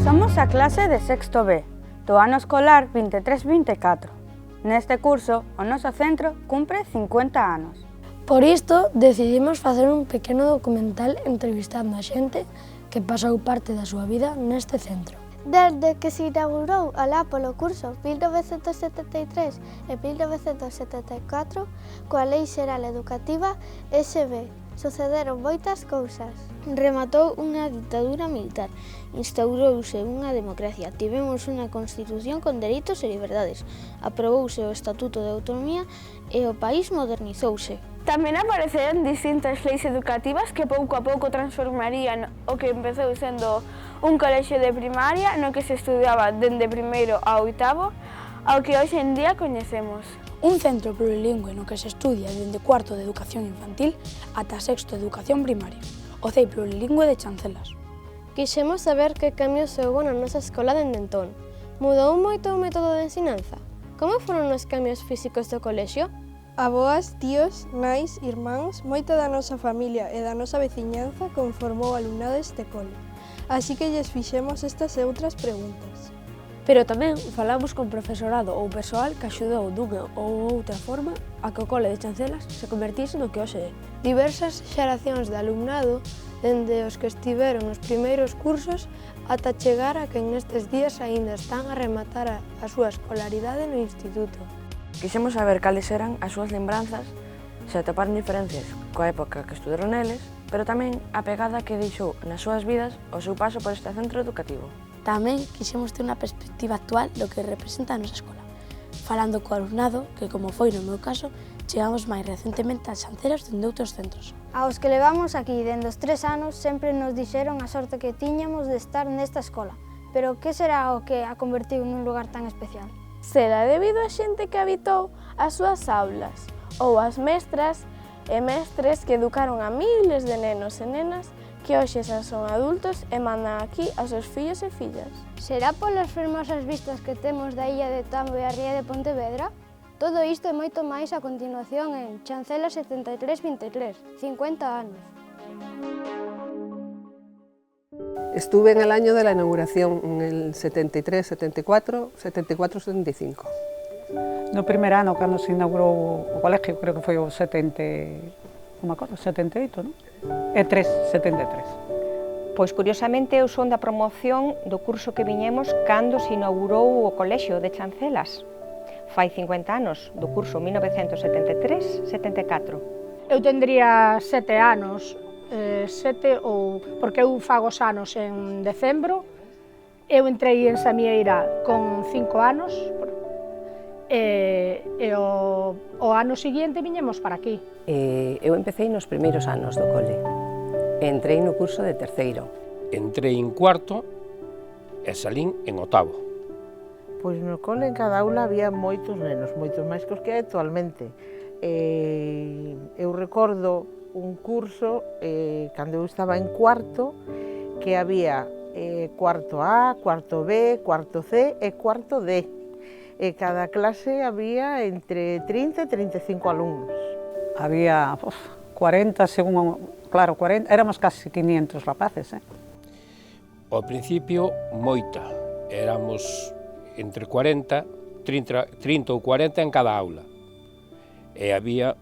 Somos a clase de sexto B, do ano escolar 23-24. Neste curso, o noso centro cumpre 50 anos. Por isto, decidimos facer un pequeno documental entrevistando a xente que pasou parte da súa vida neste centro. Desde que se inaugurou alá polo curso 1973 e 1974, coa Lei Xeral Educativa SB, sucederon moitas cousas. Rematou unha ditadura militar, instaurouse unha democracia, tivemos unha constitución con dereitos e liberdades, aprobouse o Estatuto de Autonomía e o país modernizouse. Tamén apareceron distintas leis educativas que pouco a pouco transformarían o que empezou sendo un colexio de primaria no que se estudiaba dende primeiro a oitavo ao que hoxe en día coñecemos. Un centro plurilingüe no que se estudia dende cuarto de educación infantil ata sexto de educación primaria, o CEI plurilingüe de Chancelas. Quixemos saber que cambios houbo na nosa escola dende entón. Mudou moito o método de ensinanza? Como foron os cambios físicos do colexio? Aboas, tíos, nais, irmáns, moita da nosa familia e da nosa veciñanza conformou o alumnado deste cole. Así que lles fixemos estas e outras preguntas. Pero tamén falamos con profesorado ou persoal que axudou dunha ou outra forma a que o cole de Chancelas se convertise no que hoxe é. Diversas xeracións de alumnado, dende os que estiveron nos primeiros cursos ata chegar a que nestes días aínda están a rematar a súa escolaridade no instituto. Quixemos saber cales eran as súas lembranzas, se atoparon diferencias coa época que estudaron eles, pero tamén a pegada que deixou nas súas vidas o seu paso por este centro educativo. Tamén quixemos ter unha perspectiva actual do que representa a nosa escola, falando co alumnado que, como foi no meu caso, chegamos máis recentemente a Chancelas dende outros centros. Aos que levamos aquí dende os 3 anos sempre nos dixeron a sorte que tiñamos de estar nesta escola, pero que será o que a convertiu nun lugar tan especial? Será debido a xente que habitou as súas aulas, ou as mestras e mestres que educaron a miles de nenos e nenas que hoxe xa son adultos e mandan aquí aos seus fillos e fillas. Será polas fermosas vistas que temos da illa de Tambo e a ría de Pontevedra? Todo isto e moito máis a continuación en Chancelas 73-23, 50 anos. Estuve en el año de la inauguración, en el 73, 74, 74, 75. No primer ano, cando se inaugurou o colegio, creo que foi o 70, non me acordo, 78, non? E 73. Pois, curiosamente, eu son da promoción do curso que viñemos cando se inaugurou o colexio de Chancelas. Fai 50 anos, do curso 1973-74. Eu tendría 7 anos, porque eu fago os anos en decembro. Eu entrei en Samieira con 5 anos, e o ano seguinte viñemos para aquí. Eu empecé nos primeiros anos do cole. Entrei no curso de terceiro. Entrei en cuarto e salín en octavo. Pois no cole en cada aula había moitos nenos, moitos máis que os que hai actualmente. Eu recordo un curso, cando eu estaba en cuarto, que había cuarto A, cuarto B, cuarto C e cuarto D. E cada clase había entre 30 e 35 alumnos. Había 40, según, claro, 40, éramos casi 500 rapaces. Ao principio, moita. Éramos entre 40, 30 ou 40 en cada aula. E había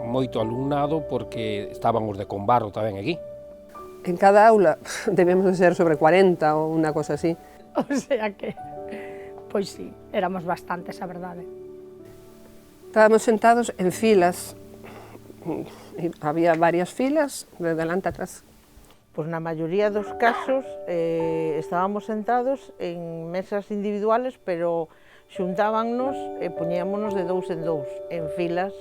moito alumnado porque estaban os de Combarro tamén aquí. En cada aula debemos de ser sobre 40 ou unha cosa así. O sea que, pois sí, éramos bastantes, a verdade. Estábamos sentados en filas, había varias filas de delante a atrás. Pois na maioría dos casos estábamos sentados en mesas individuales, pero xuntábannos e poñíamonos de dous en dous, en filas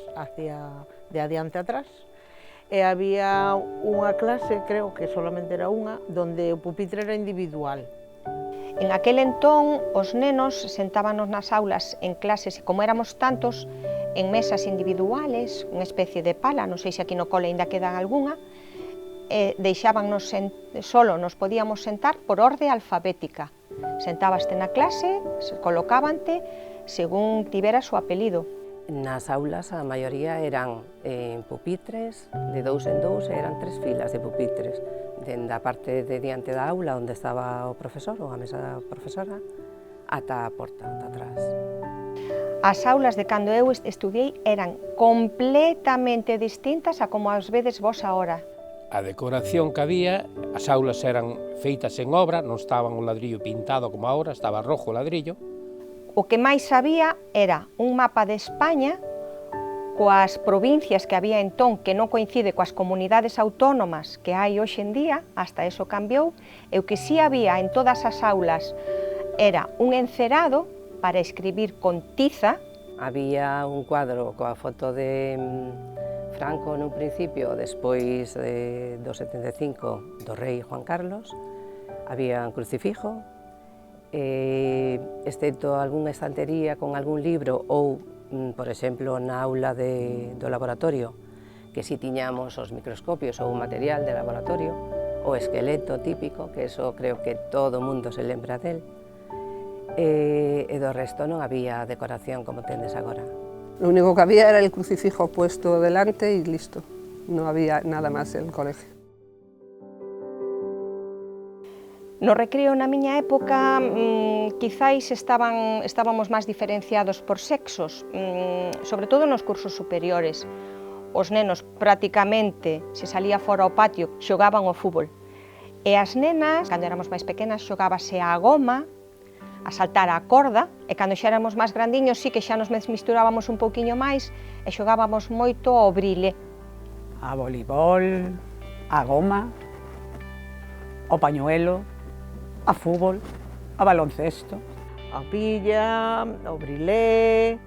de adiante a atrás. E había unha clase, creo que solamente era unha, donde o pupitre era individual. En aquel entón, os nenos sentábanos nas aulas en clases, e como éramos tantos, en mesas individuales, unha especie de pala, non sei se aquí no cole ainda quedan algunha, deixábanos solo, nos podíamos sentar por orde alfabética. Sentábaste na clase, colocábante según tiveras o apelido. Nas aulas a maioría eran en pupitres, de 2 en 2, eran 3 filas de pupitres, dende a parte de diante da aula onde estaba o profesor ou a mesa da profesora, ata a porta, ata atrás. As aulas de cando eu estudiei eran completamente distintas a como as vedes vos agora. A decoración que había, as aulas eran feitas en obra, non estaban o ladrillo pintado como agora, estaba rojo o ladrillo. O que máis había era un mapa de España coas provincias que había entón, que non coincide coas comunidades autónomas que hai hoxe en día, hasta eso cambiou, e o que sí había en todas as aulas era un encerado para escribir con tiza. Había un cuadro coa foto de Franco nun principio, despois do 75 do rei Juan Carlos, había un crucifijo, excepto algunha estantería con algún libro ou, por exemplo, na aula do laboratorio, que si tiñamos os microscopios ou material de laboratorio, o esqueleto típico, que eso creo que todo o mundo se lembra del, e do resto non había decoración como tendes agora. Lo único que había era el crucifijo puesto delante y listo. No había nada más en el colegio. No recreo na miña época quizáis estábamos máis diferenciados por sexos, sobre todo nos cursos superiores. Os nenos prácticamente, se salía fora ao patio, xogaban ao fútbol. E as nenas, cando éramos máis pequenas, xogábase a goma, a saltar a corda, e cando xa éramos máis grandiños sí que xa nos misturábamos un pouquiño máis e xogábamos moito ao brile. A voleibol, a goma, ao pañuelo, a fútbol, a baloncesto. A pilla, ao brilé,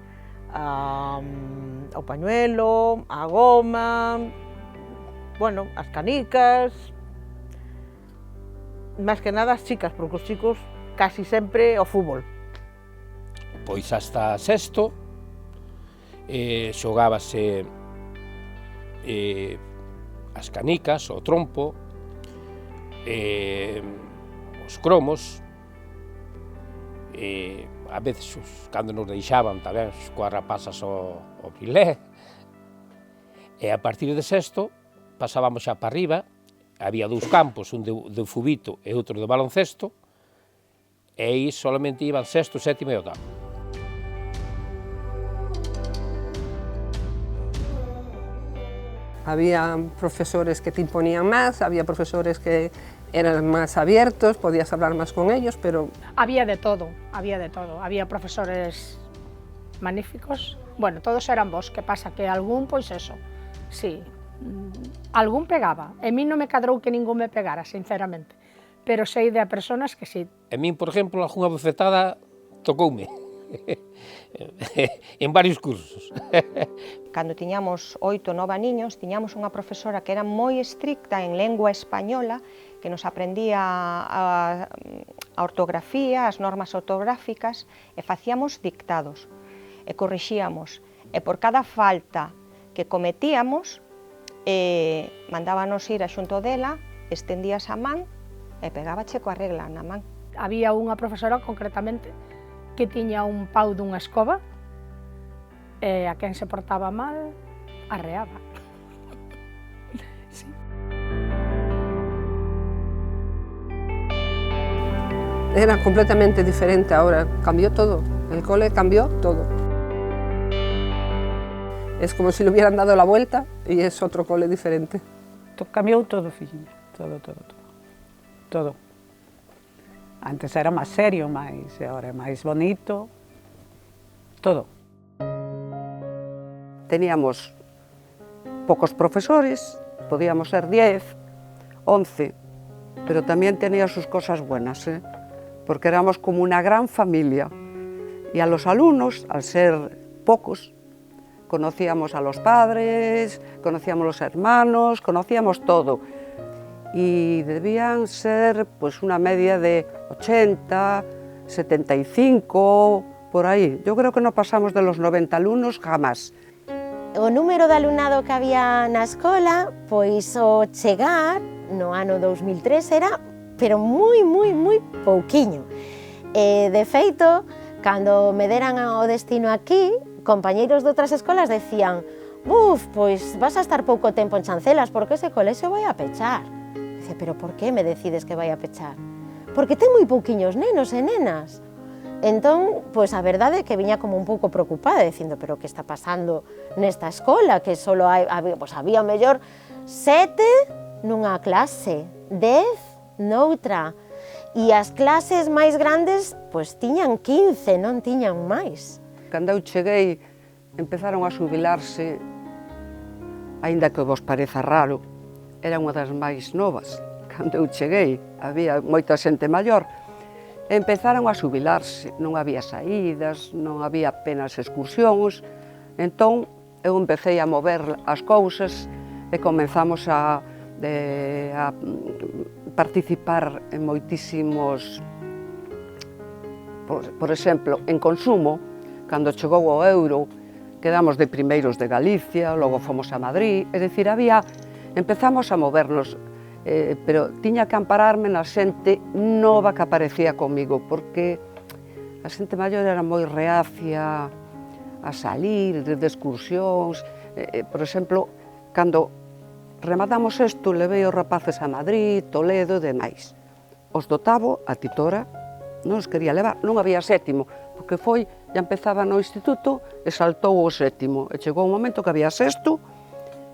ao pañuelo, a goma, bueno, as canicas, máis que nada as chicas, porque os chicos casi sempre o fútbol. Pois hasta sexto xogábase as canicas, o trompo, os cromos, a veces cando nos deixaban tamén coas rapazas o brilé, e a partir de sexto pasábamos xa para arriba, había 2 campos, un de fubito e outro de baloncesto, e aí solamente iban sexto, sétimo e octavo. Había profesores que te imponían más, había profesores que eran más abiertos, podías hablar más con ellos, pero... Había de todo, había de todo. Había profesores magníficos. Bueno, todos eran bons, que pasa que algún, pois eso, sí, algún pegaba. A mí non me cadrou que ningún me pegara, sinceramente. Pero sei de personas que sí. A min, por exemplo, algunha bofetada tocoume en varios cursos. Cando tiñamos 8 ou 9 niños, tiñamos unha profesora que era moi estricta en lengua española, que nos aprendía a ortografía, as normas ortográficas, e facíamos dictados, e corrixíamos. E por cada falta que cometíamos, mandábanos ir a xunto dela, estendías a man, e pegábache coa regla na man. Había unha profesora, concretamente, que tiña un pau dunha escoba e a quen se portaba mal, arreaba. Sí. Era completamente diferente ahora, cambió todo, el cole cambió todo. Es como si le hubieran dado la vuelta y es otro cole diferente. Cambiou todo, filliña, todo. Todo. Antes era máis serio, agora é máis bonito, todo. Teníamos pocos profesores, podíamos ser 10, 11, pero también tenía sus cosas buenas, porque éramos como una gran familia. Y a los alumnos, al ser pocos, conocíamos a los padres, conocíamos a los hermanos, conocíamos todo. Y debían ser pues una media de 80, 75, por aí. Yo creo que no pasamos de los 90 alumnos jamás. O número de alumnado que había na escola, pois o chegar no ano 2003 era, pero moi pouquiño. De feito, cando me deran o destino aquí, compañeiros de outras escolas decían: buf, pois vas a estar pouco tempo en Chancelas porque ese colexio vai a pechar. Dice, pero por que me decides que vai a pechar? Porque ten moi pouquiños nenos e nenas. Entón, pois a verdade é que viña como un pouco preocupada, dicindo, pero que está pasando nesta escola, que só había mellor 7 nunha clase, 10 noutra, e as clases máis grandes, pois tiñan 15, non tiñan máis. Cando eu cheguei, empezaron a xubilarse, aínda que vos pareza raro, era unha das máis novas. Cando eu cheguei, había moita xente maior, empezaron a xubilarse, non había saídas, non había apenas excursións, entón eu empecé a mover as cousas e comenzamos a participar en moitísimos, por exemplo, en consumo, cando chegou o euro, quedamos de primeiros de Galicia, logo fomos a Madrid, é dicir, empezamos a movernos, pero tiña que ampararme na xente nova que aparecía comigo, porque a xente maior era moi reacia a salir de excursións. Por exemplo, cando rematamos isto, levei os rapaces a Madrid, Toledo e demais. Os do octavo, a titora, non os quería levar, non había sétimo, porque já empezaba no instituto e saltou o sétimo, e chegou un momento que había sexto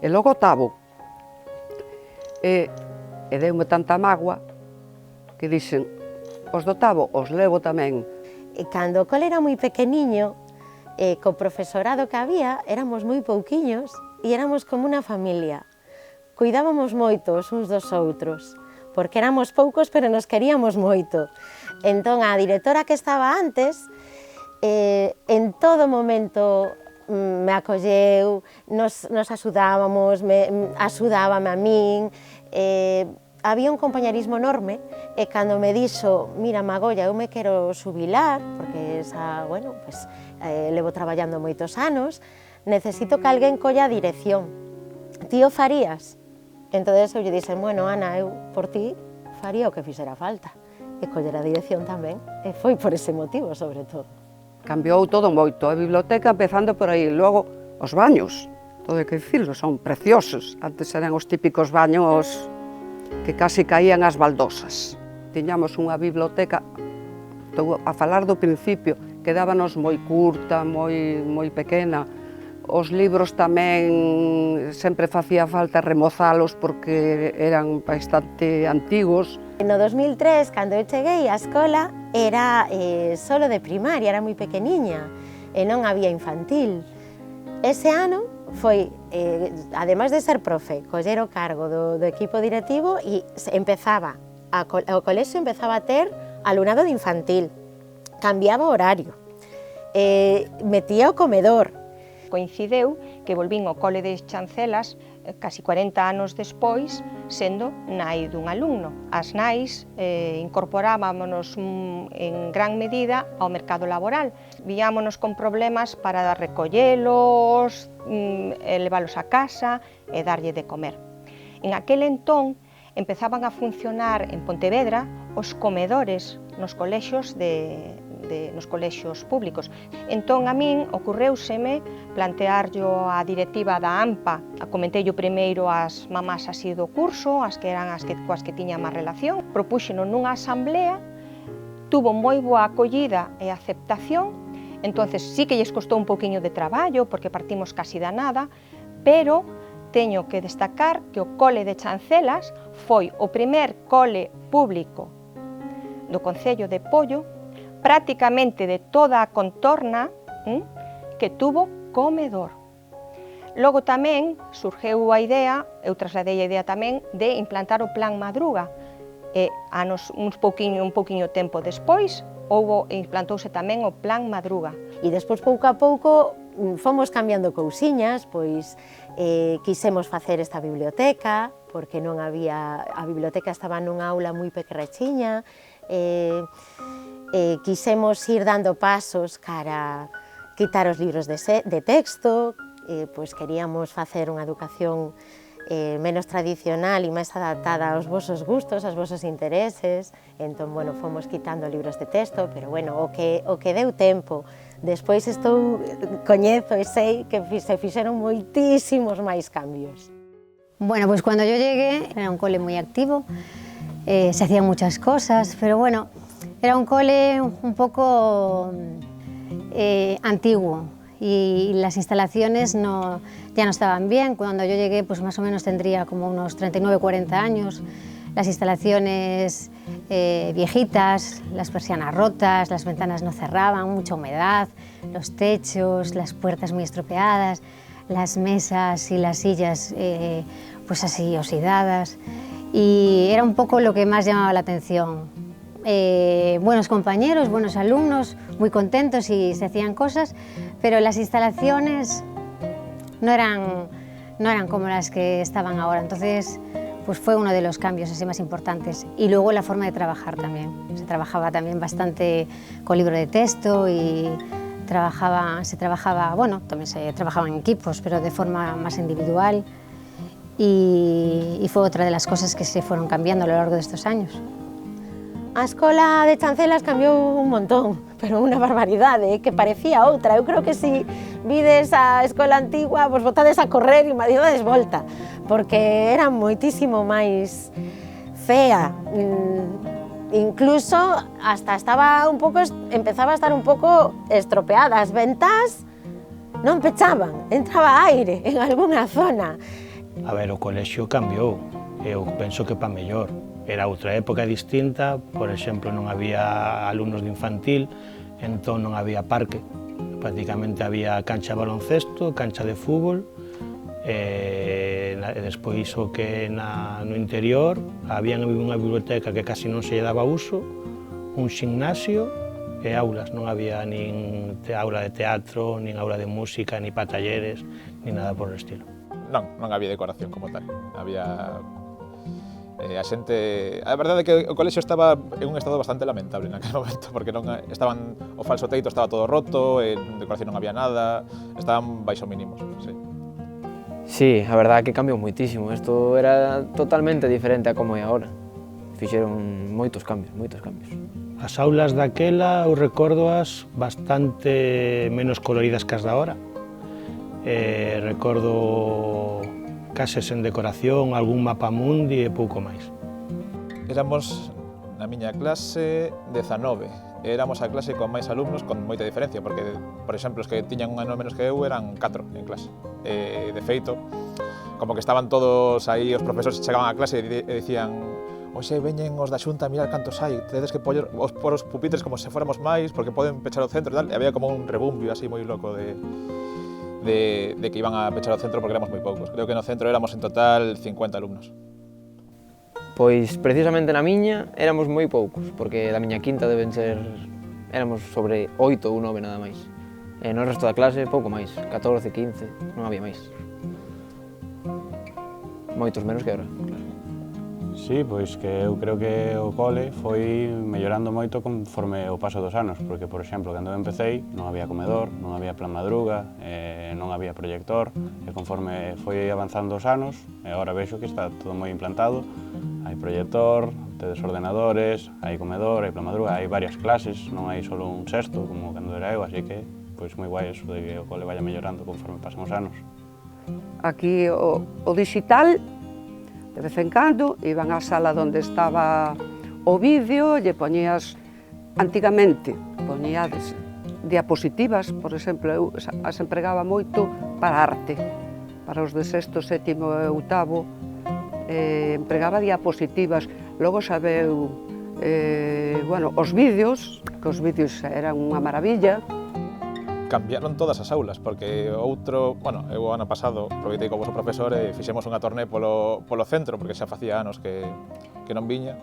e logo octavo. E deu-me tanta mágoa que dixen, os do octavo os levo tamén. E cando o cole era moi pequeniño, co profesorado que había, éramos moi pouquiños e éramos como unha familia. Cuidábamos moito os uns dos outros, porque éramos poucos pero nos queríamos moito. Entón a directora que estaba antes, en todo momento me acolleu, nos axudábamos, axudábame a min, había un compañerismo enorme e cando me dixo, mira Magolla, eu me quero xubilar, porque levo traballando moitos anos, necesito que alguén colla a dirección. Ti o farías? Entón eu lle dixen, bueno, Ana, eu por ti faría o que fixera falta. E coller a dirección tamén, e foi por ese motivo, sobre todo. Cambiou todo moito, a biblioteca empezando por aí, logo os baños, todo hai que dicirlo, son preciosos. Antes eran os típicos baños que casi caían as baldosas. Tiñamos unha biblioteca, estou a falar do principio, quedábanos moi curta, moi pequena. Os libros tamén sempre facía falta remozalos porque eran bastante antigos. No 2003, cando eu cheguei á escola, era solo de primaria, era moi pequeniña, e non había infantil. Ese ano foi, ademais de ser profe, coller o cargo do equipo directivo e o colexio empezaba a ter alumnado de infantil, cambiaba o horario, metía o comedor. Coincideu que volvín ao cole de Chancelas casi 40 anos despois, sendo nai dun alumno. As nais incorporámonos en gran medida ao mercado laboral. Víámonos con problemas para recollelos, leválos a casa e darlle de comer. En aquel entón empezaban a funcionar en Pontevedra os comedores nos colexios nos colexios públicos. Entón, a min ocorreuseme plantearllo a directiva da AMPA. Comenteillo primeiro as mamás así do curso, as que eran coas que tiña máis relación. Propúxeno nunha asamblea, tuvo moi boa acollida e aceptación, entonces sí que lles costou un poquinho de traballo, porque partimos casi da nada, pero teño que destacar que o cole de Chancelas foi o primer cole público do Concello de Pollo, prácticamente de toda a contorna, que tuvo comedor. Logo tamén surgeu a idea, eu trasladei a idea tamén, de implantar o Plan Madruga. E un pouquiño tempo despois, implantouse tamén o Plan Madruga. E despois, pouco a pouco, fomos cambiando cousiñas, pois quisemos facer esta biblioteca, porque non había, a biblioteca estaba nunha aula moi pequerrechiña, quisemos ir dando pasos cara quitar os libros de texto, pois queríamos facer unha educación menos tradicional e máis adaptada aos vosos gustos, aos vosos intereses. Entón, bueno, fomos quitando libros de texto, pero bueno, o que deu tempo Despois coñezo e sei que se fixeron moitísimos máis cambios. Bueno, pues cuando yo llegué era un cole muy activo, se hacían muchas cosas, pero bueno, era un cole un poco antiguo y las instalaciones ya no estaban bien. Cuando yo llegué, pues más o menos tendría como unos 39-40 años. Las instalaciones viejitas, las persianas rotas, las ventanas no cerraban, mucha humedad, los techos, las puertas muy estropeadas, las mesas y las sillas pues así oxidadas, y era un poco lo que más llamaba la atención. Buenos compañeros, buenos alumnos, muy contentos y se hacían cosas, pero las instalaciones no eran como las que estaban ahora. Entonces, pues fue uno de los cambios así más importantes. Y luego la forma de trabajar también. Se trabajaba también bastante con libro de texto y se trabajaba, bueno, también se trabajaba en equipos, pero de forma más individual. Y fue otra de las cosas que se fueron cambiando a lo largo de estos años. A escola de Chancelas cambiou un montón, pero unha barbaridade, que parecía outra. Eu creo que se vides a escola antigua, vos botades a correr e me dades volta, porque era moitísimo máis fea. Incluso hasta empezaba a estar un pouco estropeada. As ventás non pechaban, entraba aire en algunha zona. A ver, o colexio cambiou, eu penso que pa mellor. Era outra época distinta, por exemplo, non había alumnos de infantil, entón non había parque. Prácticamente había cancha de baloncesto, cancha de fútbol, e despois o que no interior había unha biblioteca que casi non se lle daba uso, un gimnasio e aulas. Non había nin aula de teatro, nin aula de música, nin para talleres, nin nada por o estilo. Non había decoración como tal. Había a verdade é que o colexio estaba en un estado bastante lamentable naquele momento, porque o falso teito estaba todo roto, en decoración non había nada, estaban baixo mínimos, sí. Sí, a verdade é que cambiou moitísimo, isto era totalmente diferente a como é agora. Fixeron moitos cambios, moitos cambios. As aulas daquela, eu recórdoas bastante menos coloridas que as da ahora. Recordo cases en decoración, algún mapa mundi e pouco máis. Éramos, na miña clase, 19. Éramos a clase con máis alumnos con moita diferencia, porque, por exemplo, os que tiñan un ano menos que eu eran 4 en clase. De feito, como que estaban todos aí, os profesores chegaban á clase e dicían: oxe, veñen os da xunta a mirar cantos hai, tedes que por os pupitres como se fóramos máis, porque poden pechar o centro e tal. E había como un rebumbio así moi loco de que iban a pechar o centro porque éramos moi poucos. Creo que no centro éramos en total 50 alumnos. Pois precisamente na miña éramos moi poucos, porque da miña quinta éramos sobre 8 ou 9 nada máis. E no resto da clase pouco máis, 14, 15, non había máis. Moitos menos que agora, claro. Sí, pois que eu creo que o cole foi mellorando moito conforme o paso dos anos, porque, por exemplo, cando eu empecéi non había comedor, non había plan madruga, non había proyector, e conforme foi avanzando os anos, e agora vexo que está todo moi implantado, hai proyector, tedes ordenadores, hai comedor, hai plan madruga, hai varias clases, non hai só un sexto como cando era eu, así que pois moi guai eso de que o cole vaya mellorando conforme pasan os anos. Aquí o digital, de vez en cando, iban á sala onde estaba o vídeo, lle poñías, antigamente, poñíades diapositivas, por exemplo, eu as empregaba moito para arte, para os de sexto, sétimo e oitavo, empregaba diapositivas, logo sabeu, bueno, os vídeos, que os vídeos eran unha maravilla. Cambiaron todas as aulas, porque eu o ano pasado aproveitei co vosso profesor e fixemos unha torné polo centro, porque xa facía anos que non viña,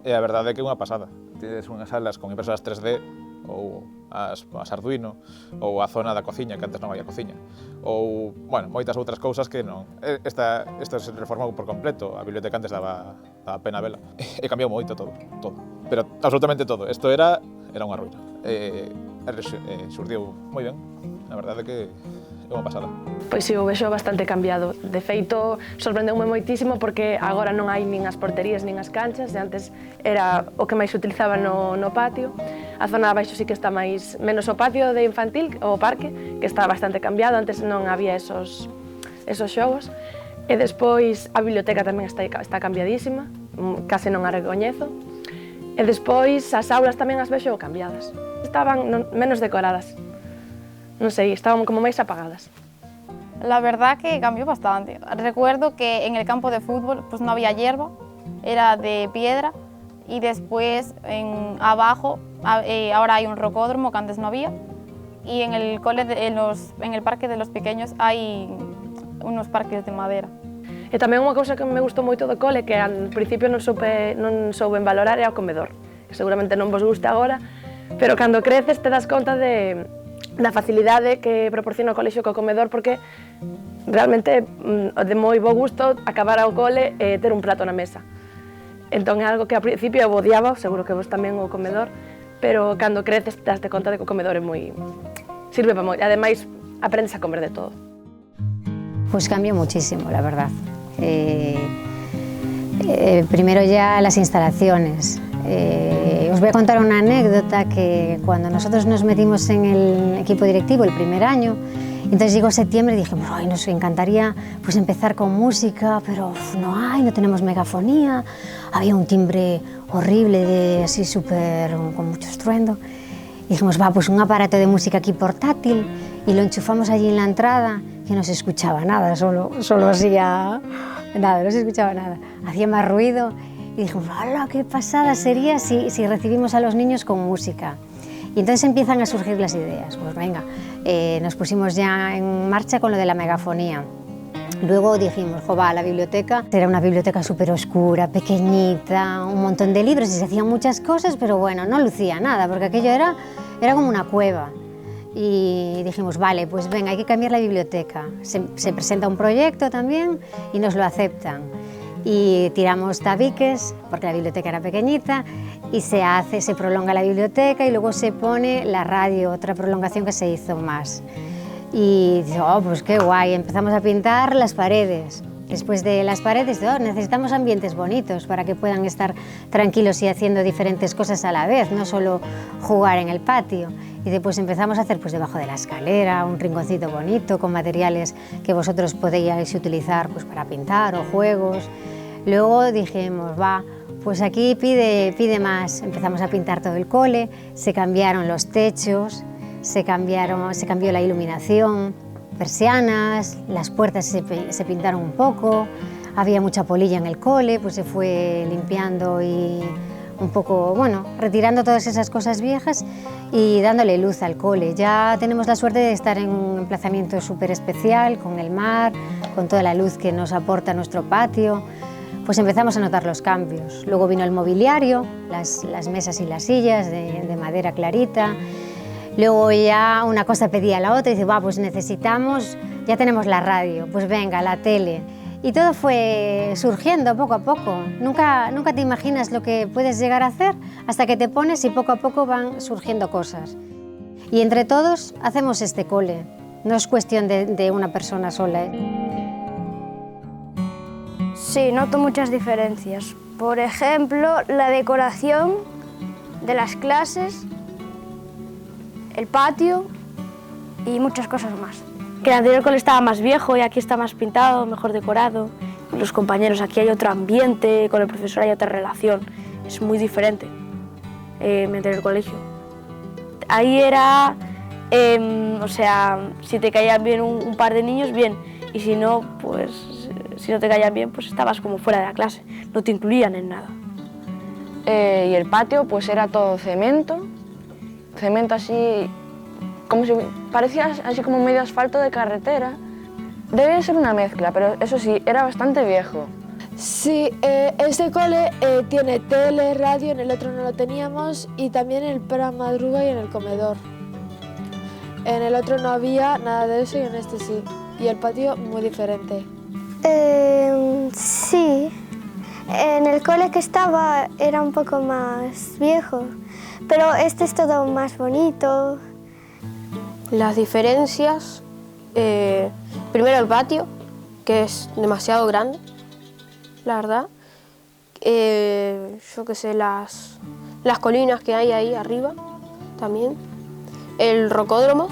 e a verdade é que é unha pasada. Tedes unhas salas con impresoras 3D, ou as Arduino, ou a zona da cociña, que antes non había cociña, ou, bueno, moitas outras cousas que non. Isto se reformou por completo, a biblioteca antes daba pena vela, e cambiou moito todo, pero absolutamente todo. Isto era unha ruína. Xurdiu moi ben, a verdade é que é unha pasada. Pois si, o vexo bastante cambiado. De feito, sorprendeume moitísimo porque agora non hai nin as porterías nin as canchas, e antes era o que máis se utilizaba no patio. A zona de abaixo sí que está menos o patio de infantil, o parque, que está bastante cambiado, antes non había esos xogos. E despois a biblioteca tamén está cambiadísima, case non a recoñezo. E despois as aulas tamén as vexo cambiadas. Estaban menos decoradas. Non sei, estaban como máis apagadas. La verdad que cambió bastante. Recuerdo que en el campo de fútbol pues no había hierba, era de piedra, y después abajo ahora hay un rocódromo que antes no había, y en el parque de los pequeños hay unos parques de madera. E tamén unha cousa que me gustou moito do cole, que al principio non souben valorar, é o comedor. Que seguramente non vos gusta agora, pero cando creces te das conta da facilidade que proporciona o colexio co comedor, porque realmente de moi bo gusto acabar ao cole e ter un plato na mesa. Entón é algo que ao principio eu odiaba, seguro que vos tamén o comedor, pero cando creces te das conta de que o comedor é sirve para moito. Ademais, aprendes a comer de todo. Pues cambió muchísimo, la verdad. Primero ya las instalaciones. Os voy a contar una anécdota que cuando nosotros nos metimos en el equipo directivo el primer año, entonces llegó septiembre y dijimos, ay, nos encantaría pues empezar con música, pero no tenemos megafonía, había un timbre horrible, así súper, con mucho estruendo. Y dijimos, va, pues un aparato de música aquí portátil, y lo enchufamos allí en la entrada, que no se escuchaba nada, solo hacía nada, no se escuchaba nada, hacía más ruido, y dijimos, ¡hala, qué pasada sería si recibimos a los niños con música! Y entonces empiezan a surgir las ideas, pues venga, nos pusimos ya en marcha con lo de la megafonía. Luego dijimos, la biblioteca era una biblioteca súper oscura, pequeñita, un montón de libros y se hacían muchas cosas, pero bueno, no lucía nada, porque aquello era como una cueva. Y dijimos, vale, pues venga, hay que cambiar la biblioteca. Se presenta un proyecto también y nos lo aceptan. Y tiramos tabiques, porque la biblioteca era pequeñita, y se prolonga la biblioteca y luego se pone la radio, otra prolongación que se hizo más. Y pues qué guay, empezamos a pintar las paredes. Después de las paredes, necesitamos ambientes bonitos para que puedan estar tranquilos y haciendo diferentes cosas a la vez, no solo jugar en el patio. Y después empezamos a hacer pues debajo de la escalera un rinconcito bonito con materiales que vosotros podéis utilizar pues para pintar o juegos. Luego dijimos, va, pues aquí pide más. Empezamos a pintar todo el cole, se cambiaron los techos, se cambió la iluminación, persianas, las puertas se pintaron un poco, había mucha polilla en el cole, pues se fue limpiando y un poco, bueno, retirando todas esas cosas viejas y dándole luz al cole. Ya tenemos la suerte de estar en un emplazamiento súper especial, con el mar, con toda la luz que nos aporta nuestro patio. Pues empezamos a notar los cambios. Luego vino el mobiliario, las mesas y las sillas de madera clarita. Luego ya una cosa pedía a la otra y dice, va, pues necesitamos, ya tenemos la radio, pues venga, la tele. Y todo fue surgiendo poco a poco. Nunca te imaginas lo que puedes llegar a hacer hasta que te pones y poco a poco van surgiendo cosas. Y entre todos hacemos este cole. No es cuestión de una persona sola, Sí, noto muchas diferencias. Por ejemplo, la decoración de las clases, el patio y muchas cosas más. Que el anterior cole estaba más viejo y aquí está más pintado, mejor decorado. Los compañeros, aquí hay otro ambiente, con el profesor hay otra relación. Es muy diferente mi anterior colegio. Ahí era, o sea, si te caían bien un par de niños, bien. Y si no, pues, si no te caían bien, pues estabas como fuera de la clase. No te incluían en nada. Y el patio, pues era todo cemento así, como si parecía así como medio asfalto de carretera. Debe ser una mezcla, pero eso sí, era bastante viejo. Sí, este cole tiene tele, radio, en el otro no lo teníamos, y también el para madruga y en el comedor. En el otro no había nada de eso y en este sí. Y el patio muy diferente. Sí, en el cole que estaba era un poco más viejo, pero este es todo más bonito. Las diferencias, primero el patio, que es demasiado grande, la verdad. Yo qué sé, las colinas que hay ahí arriba, también. El rocódromo,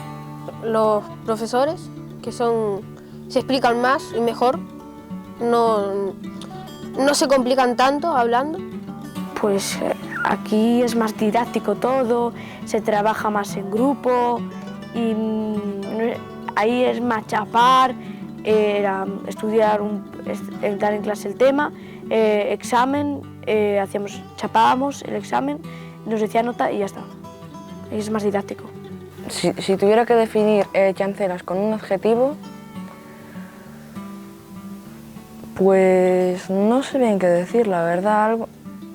los profesores, que se explican más y mejor, no se complican tanto hablando. Pues aquí es más didáctico todo, se trabaja más en grupo y ahí es más chapar, estudiar, dar en clase el tema, examen, chapábamos el examen, nos decía nota y ya está. Ahí es más didáctico. Si tuviera que definir Chancelas con un adjetivo, pues no sé bien qué decir, la verdad.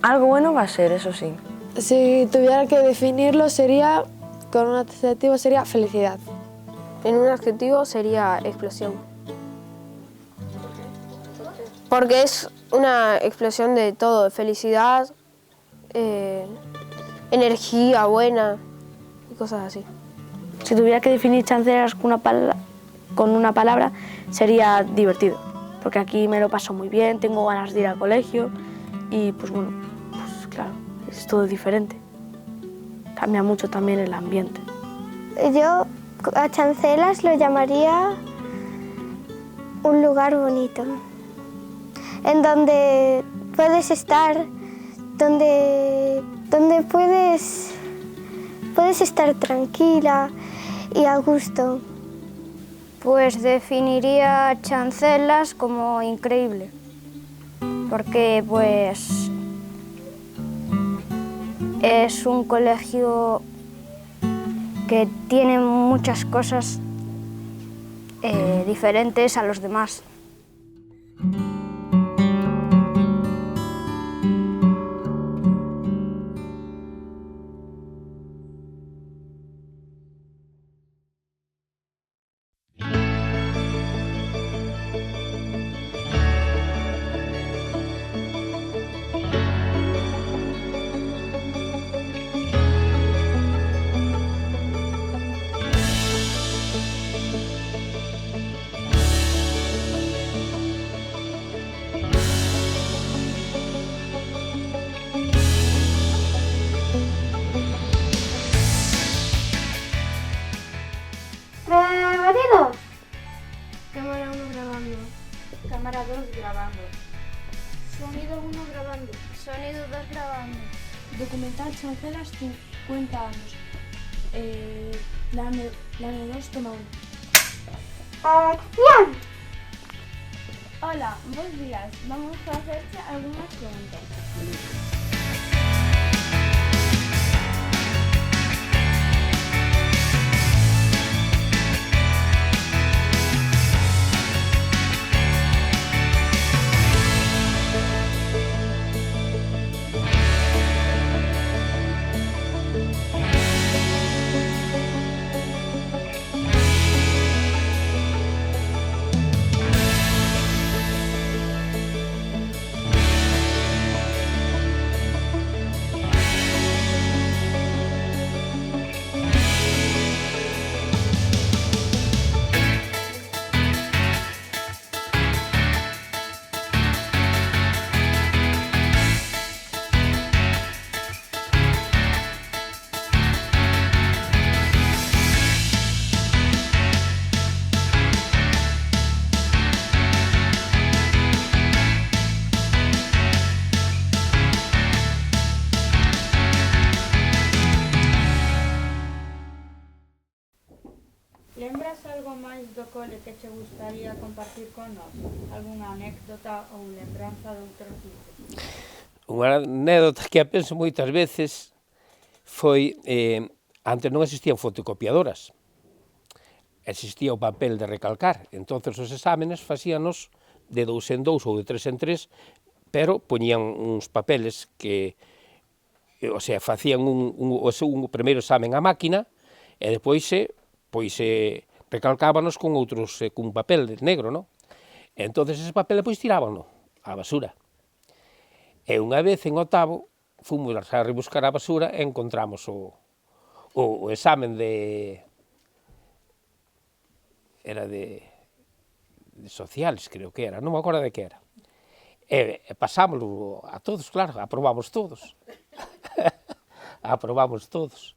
Algo bueno va a ser, eso sí. Si tuviera que definirlo con un adjetivo sería felicidad. En un adjetivo sería explosión. Porque es una explosión de todo, felicidad, energía buena y cosas así. Si tuviera que definir Chancelas con una palabra sería divertido, porque aquí me lo paso muy bien, tengo ganas de ir al colegio y pues bueno, pues claro, es todo diferente. Cambia mucho también el ambiente. Yo a Chancelas lo llamaría un lugar bonito, en donde puedes estar, donde puedes estar tranquila y a gusto. Pues definiría Chancelas como increíble, porque pues es un colegio que tiene muchas cosas diferentes a los demás. ¿Marido? Cámara 1 grabando. Cámara 2 grabando. Sonido 1 grabando. Sonido 2 grabando. Documental Chancelas 50 anos. Plano 2, toma 1. ¡Acción! Hola, bons días. Vamos a hacerte algunas preguntas. Lembras algo máis do cole que che gustaría compartir con nós? Algúna anécdota ou lembranza de outro tipo? Unha anécdota que a penso moitas veces foi, antes non existían fotocopiadoras, existía o papel de recalcar, entonces os exámenes facíanos de 2 en 2 ou de 3 en 3, pero poñían uns papeles que, o sea, facían un primeiro examen á máquina e depois recalcábanos con outros, cun papel negro, non? E entonces ese papel depois tirábano á basura. E unha vez en octavo fomos a rebuscar a basura e encontramos o examen era de sociales, creo que era, non me acordo de que era. E pasámoslo a todos, claro, aprobamos todos. Aprobamos todos.